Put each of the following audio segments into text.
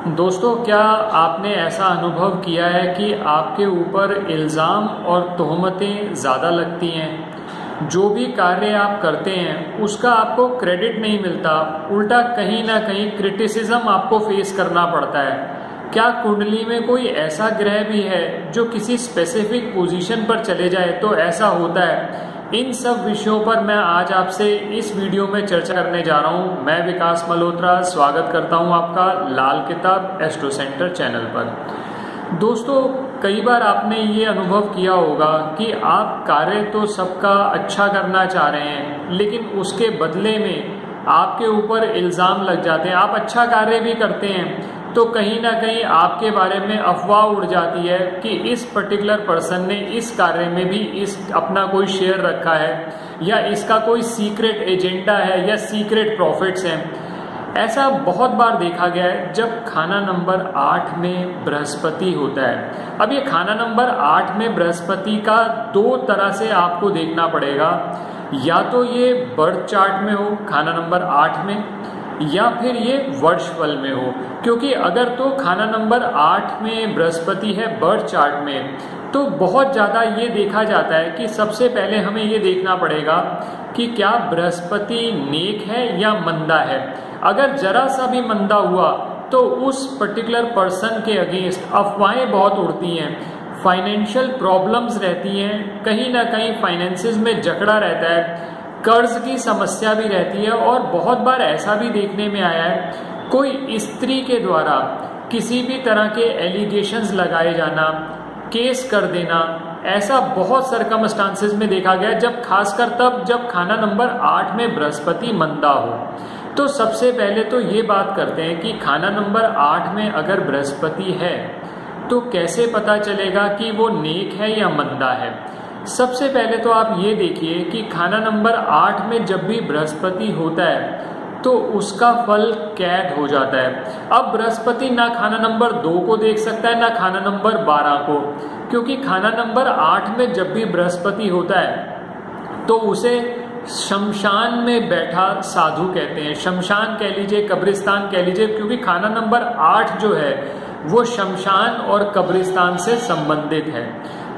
दोस्तों, क्या आपने ऐसा अनुभव किया है कि आपके ऊपर इल्ज़ाम और तोहमतें ज़्यादा लगती हैं? जो भी कार्य आप करते हैं उसका आपको क्रेडिट नहीं मिलता, उल्टा कहीं ना कहीं क्रिटिसिज्म आपको फेस करना पड़ता है। क्या कुंडली में कोई ऐसा ग्रह भी है जो किसी स्पेसिफिक पोजीशन पर चले जाए तो ऐसा होता है? इन सब विषयों पर मैं आज आपसे इस वीडियो में चर्चा करने जा रहा हूं। मैं विकास मल्होत्रा स्वागत करता हूं आपका लाल किताब एस्ट्रो सेंटर चैनल पर। दोस्तों, कई बार आपने ये अनुभव किया होगा कि आप कार्य तो सबका अच्छा करना चाह रहे हैं, लेकिन उसके बदले में आपके ऊपर इल्ज़ाम लग जाते हैं। आप अच्छा कार्य भी करते हैं तो कहीं ना कहीं आपके बारे में अफवाह उड़ जाती है कि इस पर्टिकुलर पर्सन ने इस कार्य में भी इस अपना कोई शेयर रखा है, या इसका कोई सीक्रेट एजेंडा है, या सीक्रेट प्रॉफिट्स हैं। ऐसा बहुत बार देखा गया है जब खाना नंबर 8 में बृहस्पति होता है। अब ये खाना नंबर 8 में बृहस्पति का दो तरह से आपको देखना पड़ेगा। या तो ये बर्थ चार्ट में हो खाना नंबर 8 में, या फिर ये वर्षफल में हो। क्योंकि अगर तो खाना नंबर 8 में बृहस्पति है बर्थ चार्ट में, तो बहुत ज़्यादा ये देखा जाता है कि सबसे पहले हमें ये देखना पड़ेगा कि क्या बृहस्पति नेक है या मंदा है। अगर जरा सा भी मंदा हुआ तो उस पर्टिकुलर पर्सन के अगेंस्ट अफवाहें बहुत उड़ती हैं, फाइनेंशियल प्रॉब्लम्स रहती हैं, कहीं ना कहीं फाइनेंसिस में जकड़ा रहता है, कर्ज की समस्या भी रहती है। और बहुत बार ऐसा भी देखने में आया है कोई स्त्री के द्वारा किसी भी तरह के एलिगेशंस लगाए जाना, केस कर देना, ऐसा बहुत सर्कमस्टांसेस में देखा गया, जब खासकर तब जब खाना नंबर 8 में बृहस्पति मंदा हो। तो सबसे पहले तो ये बात करते हैं कि खाना नंबर 8 में अगर बृहस्पति है तो कैसे पता चलेगा कि वो नेक है या मंदा है। सबसे पहले तो आप ये देखिए कि खाना नंबर 8 में जब भी बृहस्पति होता है तो उसका फल कैद हो जाता है। अब बृहस्पति ना खाना नंबर 2 को देख सकता है ना खाना नंबर 12 को, क्योंकि खाना नंबर 8 में जब भी बृहस्पति होता है तो उसे शमशान में बैठा साधु कहते हैं। शमशान कह लीजिए, कब्रिस्तान कह लीजिए, क्योंकि खाना नंबर 8 जो है वो शमशान और कब्रिस्तान से संबंधित है।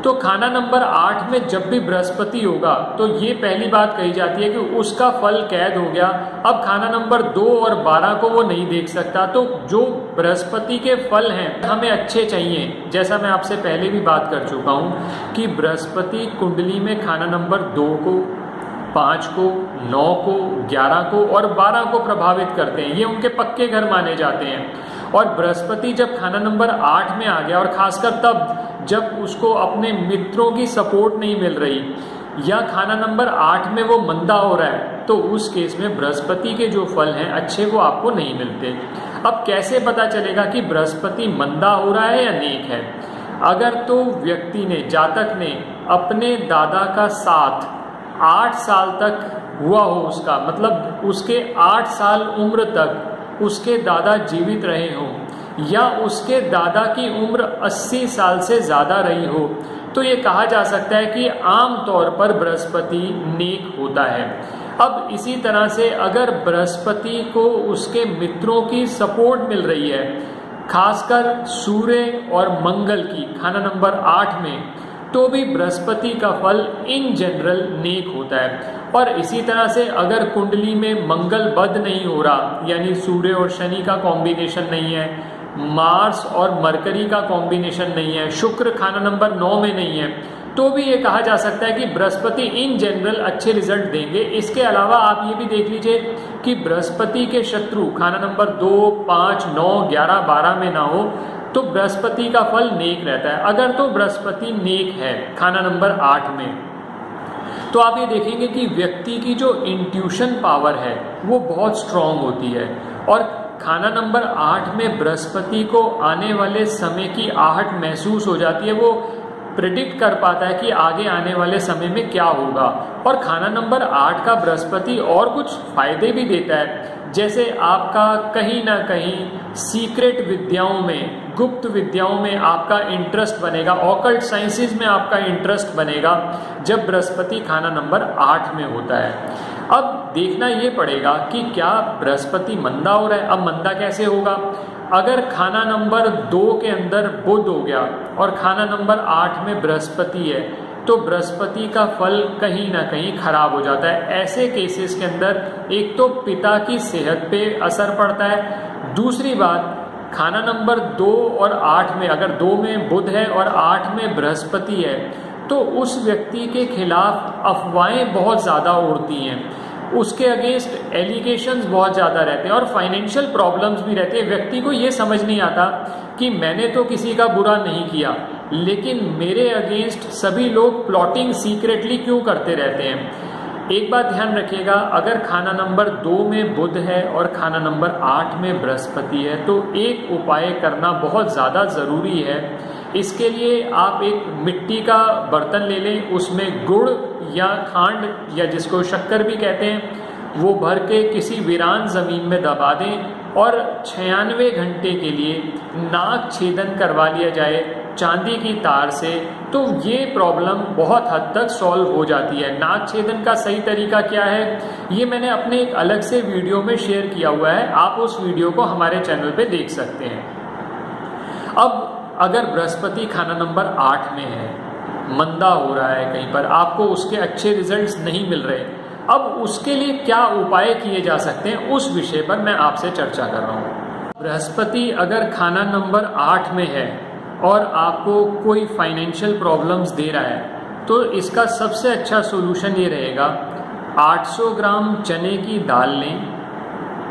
तो खाना नंबर 8 में जब भी बृहस्पति होगा तो ये पहली बात कही जाती है कि उसका फल कैद हो गया। अब खाना नंबर 2 और 12 को वो नहीं देख सकता। तो जो बृहस्पति के फल हैं हमें अच्छे चाहिए, जैसा मैं आपसे पहले भी बात कर चुका हूं कि बृहस्पति कुंडली में खाना नंबर 2 को, 5 को, 9 को, 11 को और 12 को प्रभावित करते हैं। ये उनके पक्के घर माने जाते हैं। और बृहस्पति जब खाना नंबर 8 में आ गया, और खासकर तब जब उसको अपने मित्रों की सपोर्ट नहीं मिल रही, या खाना नंबर 8 में वो मंदा हो रहा है, तो उस केस में बृहस्पति के जो फल हैं अच्छे वो आपको नहीं मिलते। अब कैसे पता चलेगा कि बृहस्पति मंदा हो रहा है या नेक है? अगर तो व्यक्ति ने, जातक ने अपने दादा का साथ 8 साल तक हुआ हो, उसका मतलब उसके 8 साल उम्र तक उसके दादा जीवित रहे हों, या उसके दादा की उम्र 80 साल से ज़्यादा रही हो, तो ये कहा जा सकता है कि आम तौर पर बृहस्पति नेक होता है। अब इसी तरह से अगर बृहस्पति को उसके मित्रों की सपोर्ट मिल रही है, खासकर सूर्य और मंगल की खाना नंबर 8 में, तो भी बृहस्पति का फल इन जनरल नेक होता है। और इसी तरह से अगर कुंडली में मंगल बद नहीं हो रहा, यानी सूर्य और शनि का कॉम्बिनेशन नहीं है, मार्स और मरकरी का कॉम्बिनेशन नहीं है, शुक्र खाना नंबर 9 में नहीं है, तो भी ये कहा जा सकता है कि बृहस्पति इन जनरल अच्छे रिजल्ट देंगे। इसके अलावा आप ये भी देख लीजिए कि बृहस्पति के शत्रु खाना नंबर 2, 5, 9, 11, 12 में ना हो तो बृहस्पति का फल नेक रहता है। अगर तो बृहस्पति नेक है खाना नंबर 8 में, तो आप ये देखेंगे कि व्यक्ति की जो इंट्यूशन पावर है वो बहुत स्ट्रांग होती है। और खाना नंबर 8 में बृहस्पति को आने वाले समय की आहट महसूस हो जाती है। वो प्रिडिक्ट कर पाता है कि आगे आने वाले समय में क्या होगा। और खाना नंबर 8 का बृहस्पति और कुछ फायदे भी देता है, जैसे आपका कहीं ना कहीं सीक्रेट विद्याओं में, गुप्त विद्याओं में आपका इंटरेस्ट बनेगा, ऑकल्ट साइंसेज में आपका इंटरेस्ट बनेगा जब बृहस्पति खाना नंबर 8 में होता है। अब देखना ये पड़ेगा कि क्या बृहस्पति मंदा हो रहा है। अब मंदा कैसे होगा? अगर खाना नंबर 2 के अंदर बुध हो गया और खाना नंबर 8 में बृहस्पति है तो बृहस्पति का फल कहीं ना कहीं खराब हो जाता है। ऐसे केसेस के अंदर एक तो पिता की सेहत पे असर पड़ता है, दूसरी बात खाना नंबर 2 और 8 में, अगर 2 में बुध है और 8 में बृहस्पति है तो उस व्यक्ति के खिलाफ अफवाहें बहुत ज़्यादा उड़ती हैं, उसके अगेंस्ट एलिगेशंस बहुत ज़्यादा रहते हैं और फाइनेंशियल प्रॉब्लम्स भी रहते हैं। व्यक्ति को ये समझ नहीं आता कि मैंने तो किसी का बुरा नहीं किया, लेकिन मेरे अगेंस्ट सभी लोग प्लॉटिंग सीक्रेटली क्यों करते रहते हैं। एक बात ध्यान रखिएगा, अगर खाना नंबर 2 में बुध है और खाना नंबर 8 में बृहस्पति है तो एक उपाय करना बहुत ज़्यादा ज़रूरी है। इसके लिए आप एक मिट्टी का बर्तन ले लें, उसमें गुड़ या खांड या जिसको शक्कर भी कहते हैं वो भर के किसी वीरान ज़मीन में दबा दें और 96 घंटे के लिए नाक छेदन करवा लिया जाए चांदी की तार से, तो ये प्रॉब्लम बहुत हद तक सॉल्व हो जाती है। नाक छेदन का सही तरीका क्या है ये मैंने अपने एक अलग से वीडियो में शेयर किया हुआ है, आप उस वीडियो को हमारे चैनल पे देख सकते हैं। अब अगर बृहस्पति खाना नंबर 8 में है, मंदा हो रहा है कहीं पर, आपको उसके अच्छे रिजल्ट्स नहीं मिल रहे, अब उसके लिए क्या उपाय किए जा सकते हैं उस विषय पर मैं आपसे चर्चा कर रहा हूँ। बृहस्पति अगर खाना नंबर 8 में है और आपको कोई फाइनेंशियल प्रॉब्लम्स दे रहा है तो इसका सबसे अच्छा सोल्यूशन ये रहेगा, 800 ग्राम चने की दाल लें,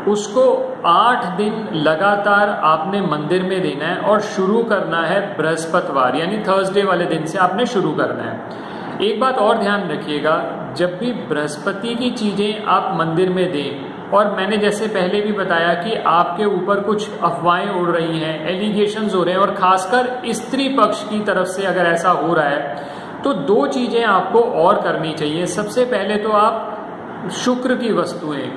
उसको 8 दिन लगातार आपने मंदिर में देना है और शुरू करना है बृहस्पतिवार यानी थर्सडे वाले दिन से आपने शुरू करना है। एक बात और ध्यान रखिएगा, जब भी बृहस्पति की चीज़ें आप मंदिर में दें, और मैंने जैसे पहले भी बताया कि आपके ऊपर कुछ अफवाहें उड़ रही हैं, एलिगेशंस हो रहे हैं और खासकर स्त्री पक्ष की तरफ से अगर ऐसा हो रहा है तो 2 चीज़ें आपको और करनी चाहिए। सबसे पहले तो आप शुक्र की वस्तुएं,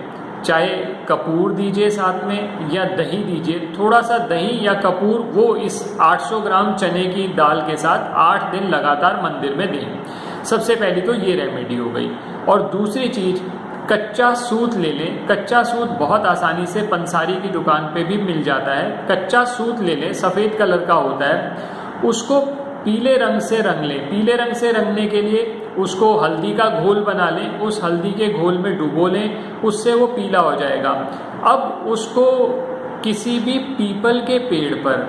चाहे कपूर दीजिए साथ में या दही दीजिए, थोड़ा सा दही या कपूर वो इस 800 ग्राम चने की दाल के साथ 8 दिन लगातार मंदिर में दें। सबसे पहली तो ये रेमेडी हो गई। और दूसरी चीज, कच्चा सूत ले लें। कच्चा सूत बहुत आसानी से पंसारी की दुकान पे भी मिल जाता है। कच्चा सूत ले लें, सफ़ेद कलर का होता है, उसको पीले रंग से रंग लें। पीले रंग से रंगने के लिए उसको हल्दी का घोल बना लें, उस हल्दी के घोल में डुबो लें, उससे वो पीला हो जाएगा। अब उसको किसी भी पीपल के पेड़ पर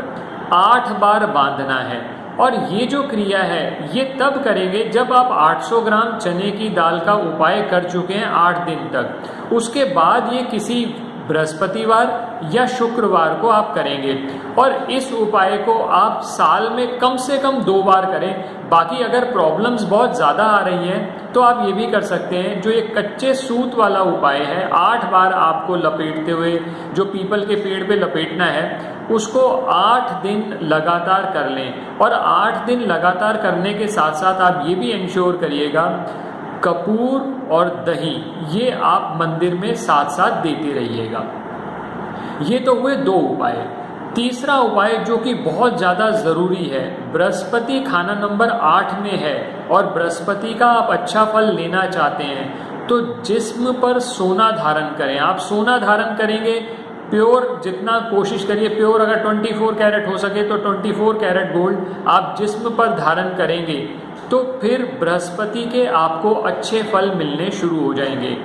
8 बार बांधना है और ये जो क्रिया है ये तब करेंगे जब आप 800 ग्राम चने की दाल का उपाय कर चुके हैं 8 दिन तक। उसके बाद ये किसी बृहस्पतिवार या शुक्रवार को आप करेंगे और इस उपाय को आप साल में कम से कम 2 बार करें। बाकी अगर प्रॉब्लम्स बहुत ज़्यादा आ रही हैं तो आप ये भी कर सकते हैं, जो ये कच्चे सूत वाला उपाय है 8 बार आपको लपेटते हुए जो पीपल के पेड़ पे लपेटना है उसको 8 दिन लगातार कर लें। और 8 दिन लगातार करने के साथ साथ आप ये भी इंश्योर करिएगा कपूर और दही ये आप मंदिर में साथ साथ देते रहिएगा। ये तो हुए 2 उपाय। तीसरा उपाय जो कि बहुत ज़्यादा ज़रूरी है, बृहस्पति खाना नंबर 8 में है और बृहस्पति का आप अच्छा फल लेना चाहते हैं तो जिस्म पर सोना धारण करें। आप सोना धारण करेंगे प्योर, जितना कोशिश करिए प्योर, अगर 24 कैरेट हो सके तो 24 कैरेट गोल्ड आप जिस्म पर धारण करेंगे तो फिर बृहस्पति के आपको अच्छे फल मिलने शुरू हो जाएंगे।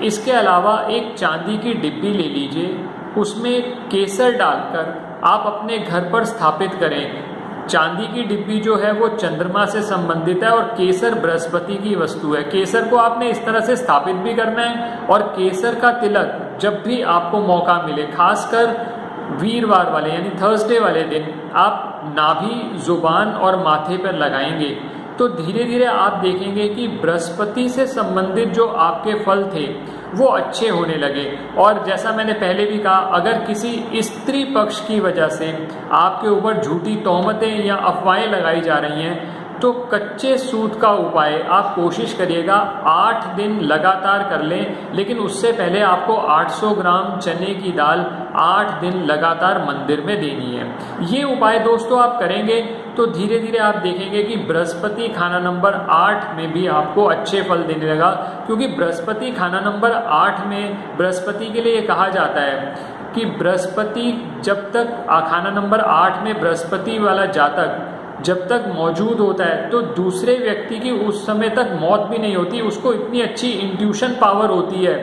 इसके अलावा एक चांदी की डिब्बी ले लीजिए, उसमें केसर डालकर आप अपने घर पर स्थापित करें। चांदी की डिब्बी जो है वो चंद्रमा से संबंधित है और केसर बृहस्पति की वस्तु है। केसर को आपने इस तरह से स्थापित भी करना है और केसर का तिलक जब भी आपको मौका मिले, खासकर वीरवार वाले यानी थर्सडे वाले दिन आप नाभि, जुबान और माथे पर लगाएंगे तो धीरे धीरे आप देखेंगे कि बृहस्पति से संबंधित जो आपके फल थे वो अच्छे होने लगे। और जैसा मैंने पहले भी कहा, अगर किसी स्त्री पक्ष की वजह से आपके ऊपर झूठी तोहमतें या अफवाहें लगाई जा रही हैं तो कच्चे सूत का उपाय आप कोशिश करिएगा 8 दिन लगातार कर लें, लेकिन उससे पहले आपको 800 ग्राम चने की दाल 8 दिन लगातार मंदिर में देनी है। ये उपाय दोस्तों आप करेंगे तो धीरे धीरे आप देखेंगे कि बृहस्पति खाना नंबर 8 में भी आपको अच्छे फल देने लगा। क्योंकि बृहस्पति खाना नंबर 8 में बृहस्पति के लिए कहा जाता है कि बृहस्पति जब तक खाना नंबर 8 में बृहस्पति वाला जातक जब तक मौजूद होता है तो दूसरे व्यक्ति की उस समय तक मौत भी नहीं होती। उसको इतनी अच्छी इंट्यूशन पावर होती है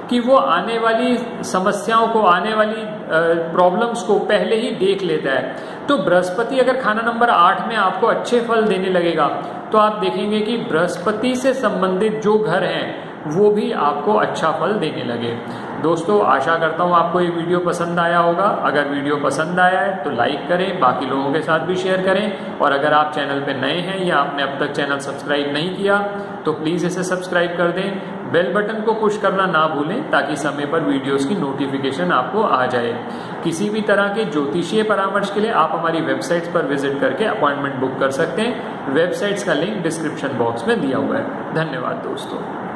कि वो आने वाली समस्याओं को, आने वाली प्रॉब्लम्स को पहले ही देख लेता है। तो बृहस्पति अगर खाना नंबर 8 में आपको अच्छे फल देने लगेगा तो आप देखेंगे कि बृहस्पति से संबंधित जो घर हैं वो भी आपको अच्छा फल देने लगे। दोस्तों, आशा करता हूँ आपको ये वीडियो पसंद आया होगा। अगर वीडियो पसंद आया है तो लाइक करें, बाकी लोगों के साथ भी शेयर करें, और अगर आप चैनल पे नए हैं या आपने अब तक चैनल सब्सक्राइब नहीं किया तो प्लीज़ इसे सब्सक्राइब कर दें। बेल बटन को पुश करना ना भूलें ताकि समय पर वीडियोस की नोटिफिकेशन आपको आ जाए। किसी भी तरह के ज्योतिषीय परामर्श के लिए आप हमारी वेबसाइट्स पर विजिट करके अपॉइंटमेंट बुक कर सकते हैं। वेबसाइट्स का लिंक डिस्क्रिप्शन बॉक्स में दिया हुआ है। धन्यवाद दोस्तों।